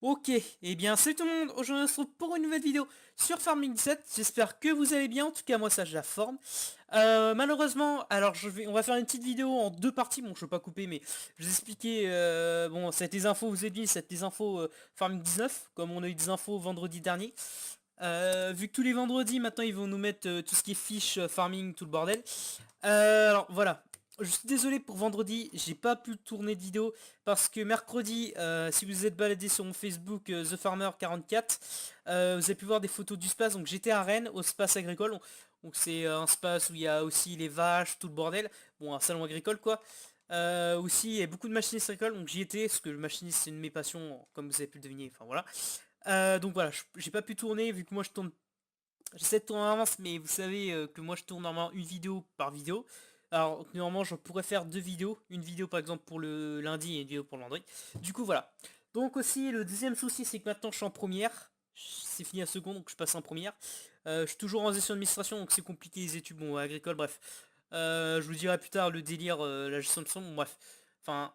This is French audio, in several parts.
Ok, et bien salut tout le monde, aujourd'hui on se retrouve pour une nouvelle vidéo sur Farming 17, j'espère que vous allez bien, en tout cas moi ça je la forme. Malheureusement, alors on va faire une petite vidéo en deux parties, bon je vais pas couper mais je vais expliquer, bon ça va être les infos, vous avez dit, ça va être les infos Farming 19, comme on a eu des infos vendredi dernier. Vu que tous les vendredis maintenant ils vont nous mettre tout ce qui est fiche, farming, tout le bordel. Alors voilà, je suis désolé pour vendredi, j'ai pas pu tourner de vidéo parce que mercredi, si vous êtes baladé sur mon Facebook The Farmer 44, vous avez pu voir des photos du space. Donc j'étais à Rennes au space agricole, donc c'est un space où il y a aussi les vaches, tout le bordel, bon un salon agricole quoi. Aussi il y a beaucoup de machinistes agricoles, donc j'y étais parce que le machiniste c'est une de mes passions, comme vous avez pu le deviner, enfin voilà. Donc voilà, j'ai pas pu tourner vu que moi je tourne. J'essaie de tourner en avance, mais vous savez que moi je tourne normalement une vidéo par vidéo. Alors normalement je pourrais faire deux vidéos, une vidéo par exemple pour le lundi et une vidéo pour le vendredi. Du coup voilà. Donc aussi le deuxième souci c'est que maintenant je suis en première. C'est fini à seconde donc je passe en première. Je suis toujours en gestion d'administration donc c'est compliqué les études, bon agricole bref. Je vous dirai plus tard le délire, la gestion de son, bon, bref. Enfin,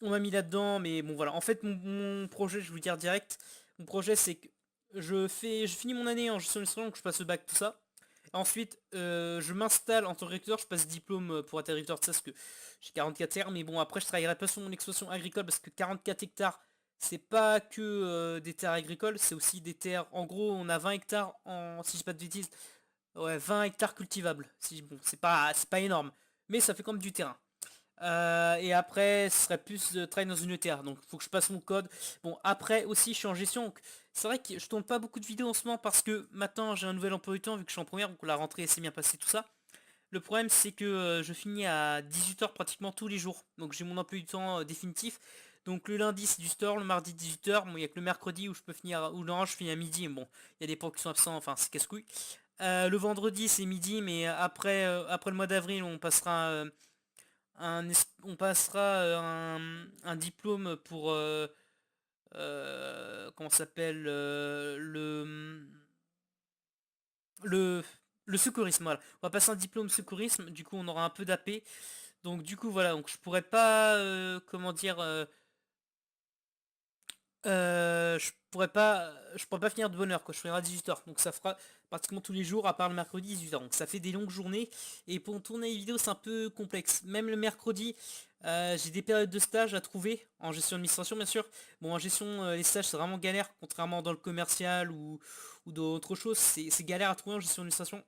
on m'a mis là-dedans mais bon voilà. En fait mon projet, je vais vous dire direct, mon projet c'est que je finis mon année en gestion d'administration, donc je passe le bac, tout ça. Ensuite, je m'installe en tant que recruteur, je passe diplôme pour être agriculteur de ça, parce que j'ai 44 hectares, mais bon, après, je travaillerai pas sur mon exploitation agricole, parce que 44 hectares, c'est pas que des terres agricoles, c'est aussi des terres, en gros, on a 20 hectares, si je dis pas de bêtises, ouais, 20 hectares cultivables. Si, bon, c'est pas énorme, mais ça fait comme du terrain. Et après, ce serait plus de travail dans une ETR, donc faut que je passe mon code. Bon, après aussi, je suis en gestion, donc c'est vrai que je tourne pas beaucoup de vidéos en ce moment parce que maintenant j'ai un nouvel emploi du temps vu que je suis en première, donc la rentrée s'est bien passée, tout ça. Le problème, c'est que je finis à 18h pratiquement tous les jours, donc j'ai mon emploi du temps définitif. Donc le lundi c'est du store, le mardi 18h, bon il y a que le mercredi où je peux finir, ou non je finis à midi, mais bon, il y a des pros qui sont absents, enfin c'est casse-couille. Le vendredi c'est midi, mais après le mois d'avril on passera un diplôme pour comment ça s'appelle, le le secourisme, voilà. On va passer un diplôme secourisme, du coup on aura un peu d'AP. Donc du coup voilà, donc je pourrais pas comment dire, je pourrais pas finir de bonne heure quoi, je ferai à 18h, donc ça fera pratiquement tous les jours à part le mercredi 18h, donc ça fait des longues journées, et pour tourner les vidéos c'est un peu complexe, même le mercredi. J'ai des périodes de stage à trouver, en gestion d'administration bien sûr. Bon, en gestion, les stages c'est vraiment galère, contrairement dans le commercial ou d'autres choses, c'est galère à trouver en gestion d'administration.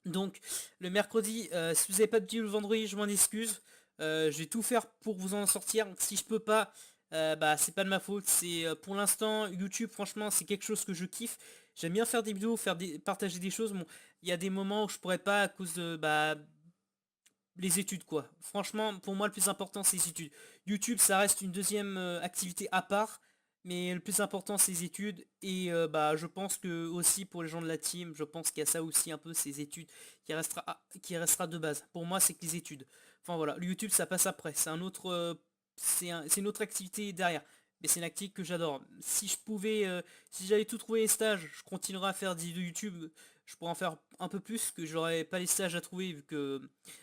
Donc le mercredi, si vous n'avez pas de deal le vendredi, je m'en excuse. Je vais tout faire pour vous en sortir. Donc, si je peux pas, bah c'est pas de ma faute. C'est pour l'instant YouTube, franchement, c'est quelque chose que je kiffe. J'aime bien faire des vidéos, partager des choses. Bon, il y a des moments où je pourrais pas à cause de les études quoi. Franchement, pour moi le plus important c'est les études. YouTube ça reste une deuxième activité à part, mais le plus important c'est les études, et bah je pense que aussi pour les gens de la team, je pense qu'il y a ça aussi un peu, ces études qui restera de base. Pour moi c'est que les études. Enfin voilà, le YouTube ça passe après, c'est un autre c'est une autre activité derrière. Mais c'est une activité que j'adore. Si je pouvais, si j'avais tout trouvé les stages, je continuerais à faire des vidéos YouTube. Je pourrais en faire un peu plus, que j'aurais pas les stages à trouver vu que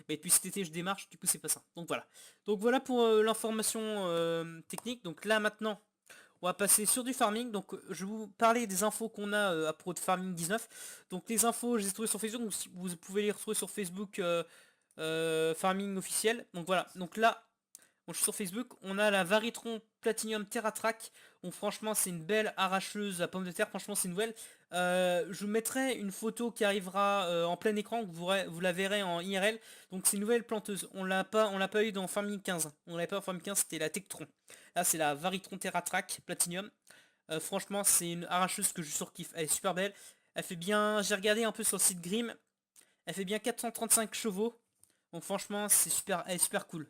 depuis cet été je démarche, du coup c'est pas ça. Donc voilà. Donc voilà pour l'information technique. Donc là maintenant, on va passer sur du farming. Donc je vais vous parler des infos qu'on a à propos de Farming 19. Donc les infos, je les ai trouvées sur Facebook, donc vous pouvez les retrouver sur Facebook, Farming officiel. Donc voilà. Donc là, bon, je suis sur Facebook, on a la Varitron Platinum TerraTrack. Bon, franchement, c'est une belle arracheuse à pommes de terre. Franchement, c'est une nouvelle. Je vous mettrai une photo qui arrivera en plein écran, que vous la verrez en IRL. Donc, c'est une nouvelle planteuse. On l'a pas eu dans Farming 15. On l'avait pas en Farming 15, c'était la Tektron. Là, c'est la Varitron TerraTrack Platinum. Franchement, c'est une arracheuse que je surkiffe. Elle est super belle. Elle fait bien. J'ai regardé un peu sur le site Grim. Elle fait bien 435 chevaux. Donc, franchement, elle est super cool.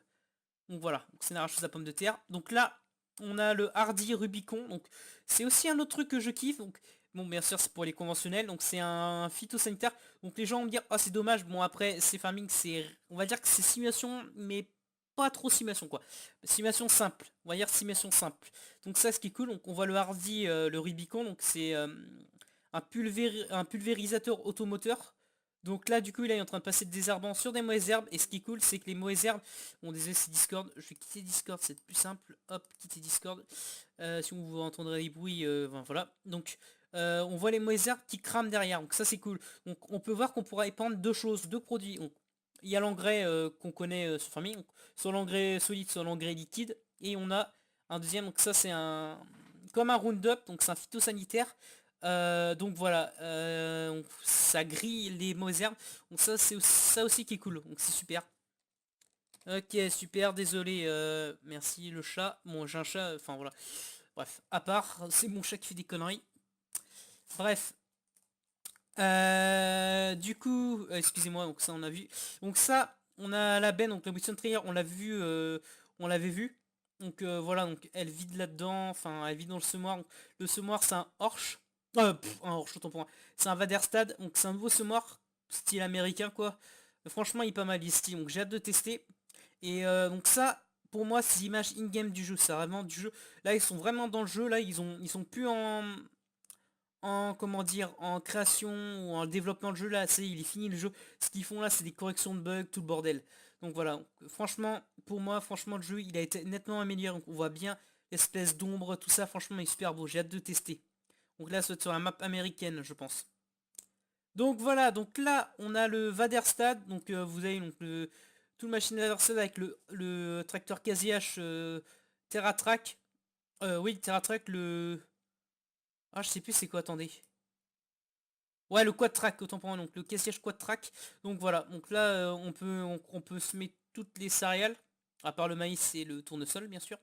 Donc voilà, c'est une arracheuse à pommes de terre. Donc là, on a le Hardy Rubicon. Donc c'est aussi un autre truc que je kiffe. Donc bon, bien sûr, c'est pour les conventionnels. Donc c'est un phytosanitaire. Donc les gens vont me dire, oh c'est dommage. Bon après, c'est farming, on va dire que c'est simulation, mais pas trop simulation quoi. Simulation simple. On va dire simulation simple. Donc ça, ce qui est cool. Donc on voit le Hardy, le Rubicon. Donc c'est un pulvérisateur automoteur. Donc là, du coup, là, il est en train de passer de désherbant sur des mauvaises herbes. Et ce qui est cool, c'est que les mauvaises herbes... Bon, désolé, c'est Discord. Je vais quitter Discord, c'est plus simple. Hop, quitter Discord. Si vous entendrez des bruits, ben, voilà. Donc, on voit les mauvaises herbes qui crament derrière. Donc ça, c'est cool. Donc, on peut voir qu'on pourra épandre deux choses, deux produits. Donc, il y a l'engrais qu'on connaît sur Farming. Donc, soit l'engrais solide, soit l'engrais liquide. Et on a un deuxième. Donc ça, c'est un... Comme un Roundup. Donc, c'est un phytosanitaire. Donc voilà, ça grille les mauvaises herbes. Donc ça c'est ça aussi qui est cool. Donc c'est super. Ok, super, désolé, merci le chat. Bon, j'ai un chat, enfin voilà. Bref, à part, c'est mon chat qui fait des conneries. Bref. Du coup, excusez-moi, donc ça on a vu. Donc ça, on a la benne, donc la Wilson Trier, on l'a vu, on l'avait vu. Donc voilà, donc elle vide là-dedans, enfin elle vide dans le semoir. Donc, le semoir c'est un Horsch. Un Horsch, autant pour moi. C'est un Vaderstad, donc c'est un nouveau semoir, style américain quoi. Franchement il est pas mal, il est stylé, donc j'ai hâte de tester. Et donc ça, pour moi, c'est l'image in-game du jeu, c'est vraiment du jeu. Là, ils sont vraiment dans le jeu, là, ils sont plus en comment dire, en création ou en développement de jeu, là, c'est il est fini le jeu. Ce qu'ils font là, c'est des corrections de bugs, tout le bordel. Donc voilà, donc, franchement, pour moi, franchement, le jeu, il a été nettement amélioré. Donc on voit bien l'espèce d'ombre, tout ça, franchement, il est super beau. J'ai hâte de tester. Donc là, c'est sur la map américaine, je pense. Donc voilà, donc là on a le Vaderstad, donc vous avez donc tout le machine Vaderstad avec le tracteur Casiache TerraTrack. Oui, TerraTrack, le... Ah je sais plus c'est quoi, attendez. Ouais, le quad track, autant pour moi, donc le Casiache quad track. Donc voilà, donc là on peut semer toutes les céréales, à part le maïs et le tournesol bien sûr.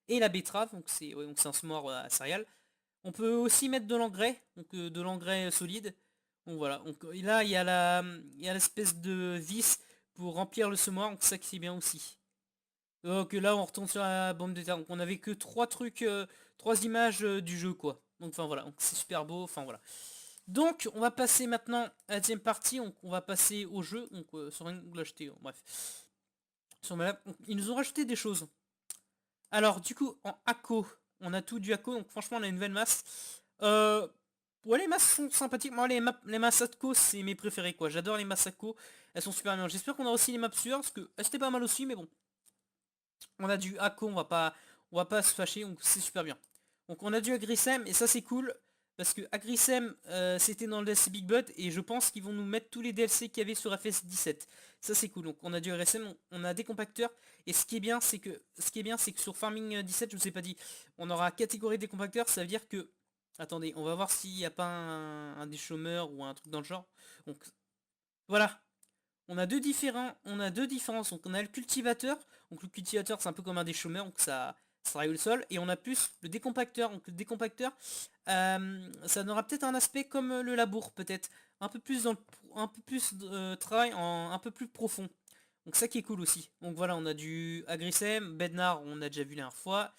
Et la betterave, donc c'est ouais, donc c'est un semoir à céréales. On peut aussi mettre de l'engrais, donc de l'engrais solide. Donc voilà, donc là il y a l'espèce de vis pour remplir le semoir, donc ça qui est bien aussi. Donc là on retourne sur la bombe de terre, donc on avait que trois trucs, trois images du jeu quoi. Donc enfin voilà, donc c'est super beau, enfin voilà. Donc on va passer maintenant à la deuxième partie, donc on va passer au jeu, donc sur une l'acheter, bref. Sur ma... Ils nous ont rajouté des choses. Alors du coup en ACO, on a tout du ACO, donc franchement on a une nouvelle masse. Euh, ouais les masses sont sympathiques, moi les masses ACO c'est mes préférés quoi, j'adore les masses ACO, elles sont super bien. J'espère qu'on a aussi les maps sueurs, parce que c'était pas mal aussi, mais bon. On a du ACO, on va pas se fâcher, donc c'est super bien. Donc on a du Agrisem, et ça c'est cool, parce que Agrisem c'était dans le DLC Big Bud, et je pense qu'ils vont nous mettre tous les DLC qu'il y avait sur FS17. Ça c'est cool, donc on a du Agrisem, on a des compacteurs, et ce qui est bien c'est que sur Farming 17, je vous ai pas dit, on aura catégorie des compacteurs, ça veut dire que... Attendez, on va voir s'il n'y a pas un des chômeurs ou un truc dans le genre. Donc voilà, on a deux différences. Donc on a le cultivateur. Donc le cultivateur c'est un peu comme un déchômeur, donc ça règle le sol. Et on a plus le décompacteur. Donc le décompacteur, ça aura peut-être un aspect comme le labour, peut-être. Un peu plus un peu plus de travail un peu plus profond. Donc ça qui est cool aussi. Donc voilà, on a du Agrisem, Bednar, on a déjà vu la dernière fois.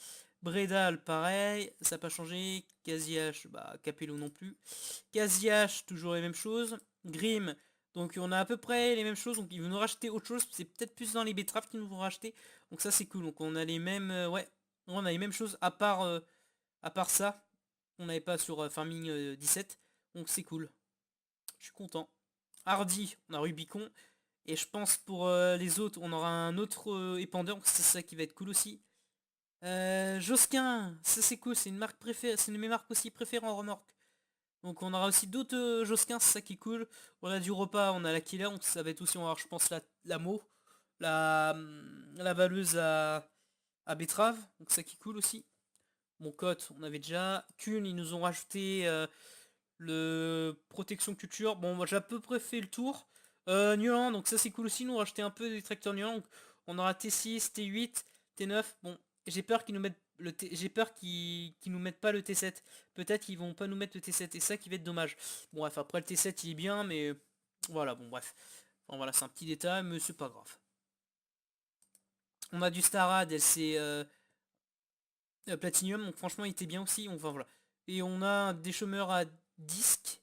Bredal, pareil, ça n'a pas changé. Casiache, bah Capello non plus. Casiache, toujours les mêmes choses. Grim, donc on a à peu près les mêmes choses, donc ils vont nous racheter autre chose, c'est peut-être plus dans les betteraves qu'ils nous vont racheter, donc ça c'est cool, donc on a les mêmes, ouais, on a les mêmes choses à part ça, on n'avait pas sur Farming 17, donc c'est cool, je suis content. Hardy, on a Rubicon, et je pense pour les autres, on aura un autre épandeur, donc c'est ça qui va être cool aussi. Josquin, ça c'est cool, c'est une marque préférée, c'est une de mes marques aussi préférées en remorque. Donc on aura aussi d'autres Josquin, c'est ça qui est cool. On a du repas, on a la killer, donc ça va être aussi, on va avoir, je pense, la Mo, la valeuse à betterave, donc ça qui est cool aussi. Mon cote, on avait déjà. Kuhn, ils nous ont rajouté le protection culture. Bon, moi j'ai à peu près fait le tour. Nuland, donc ça c'est cool aussi, nous ont rajouté un peu des tracteurs Nuland. Donc on aura T6, T8, T9. Bon, j'ai peur qu'ils nous mettent j'ai peur qu'ils nous mettent pas le T7. Peut-être qu'ils vont pas nous mettre le T7 et ça qui va être dommage. Bon bref, après le T7 il est bien, mais voilà, bon bref. Bon voilà, c'est un petit détail, mais c'est pas grave. On a du Starad, elle c'est Platinum, donc franchement il était bien aussi. Enfin voilà. Et on a des chômeurs à disque.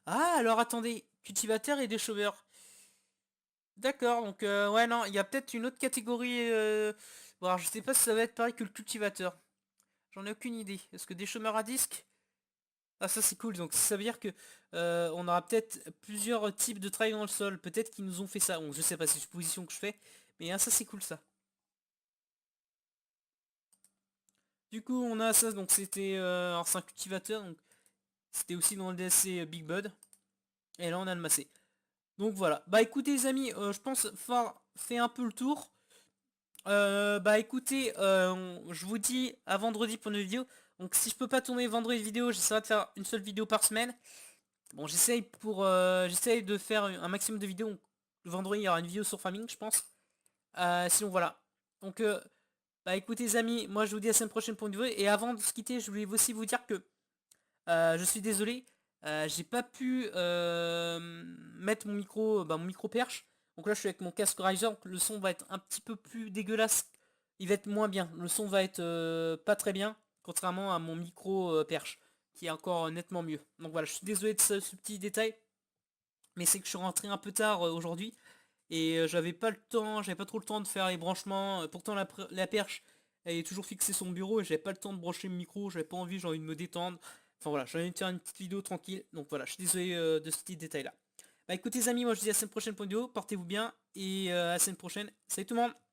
Ah alors attendez, cultivateur et des chômeurs. D'accord, donc ouais non, il y a peut-être une autre catégorie. Bon alors je sais pas si ça va être pareil que le cultivateur. J'en ai aucune idée. Est-ce que des chômeurs à disque? Ah ça c'est cool, donc ça veut dire que on aura peut-être plusieurs types de travail dans le sol, peut-être qu'ils nous ont fait ça, bon je sais pas, c'est une supposition que je fais, mais ça c'est cool ça. Du coup on a ça, donc c'était alors c'est un cultivateur, donc c'était aussi dans le DLC Big Bud, et là on a le massé. Donc voilà, bah écoutez les amis, je pense avoir fait un peu le tour. Bah écoutez, je vous dis à vendredi pour une vidéo. Donc si je peux pas tourner vendredi vidéo, j'essaierai de faire une seule vidéo par semaine. Bon j'essaye de faire un maximum de vidéos. Donc, le vendredi il y aura une vidéo sur Farming je pense. Sinon voilà. Donc bah écoutez les amis, moi je vous dis à la semaine prochaine pour une vidéo. Et avant de se quitter, je voulais aussi vous dire que je suis désolé, j'ai pas pu mettre mon micro perche. Donc là je suis avec mon casque Riser, donc le son va être un petit peu plus dégueulasse. Il va être moins bien. Le son va être pas très bien, contrairement à mon micro perche, qui est encore nettement mieux. Donc voilà, je suis désolé de ce petit détail, mais c'est que je suis rentré un peu tard aujourd'hui. Et j'avais pas le temps, j'avais pas trop le temps de faire les branchements. Pourtant la perche, elle est toujours fixée sur mon bureau et j'avais pas le temps de brancher le micro, j'avais pas envie, j'ai envie de me détendre. Enfin voilà, j'ai envie de faire une petite vidéo tranquille. Donc voilà, je suis désolé de ce petit détail là. Bah écoutez les amis, moi je vous dis à la semaine prochaine pour une vidéo, portez-vous bien et à la semaine prochaine. Salut tout le monde!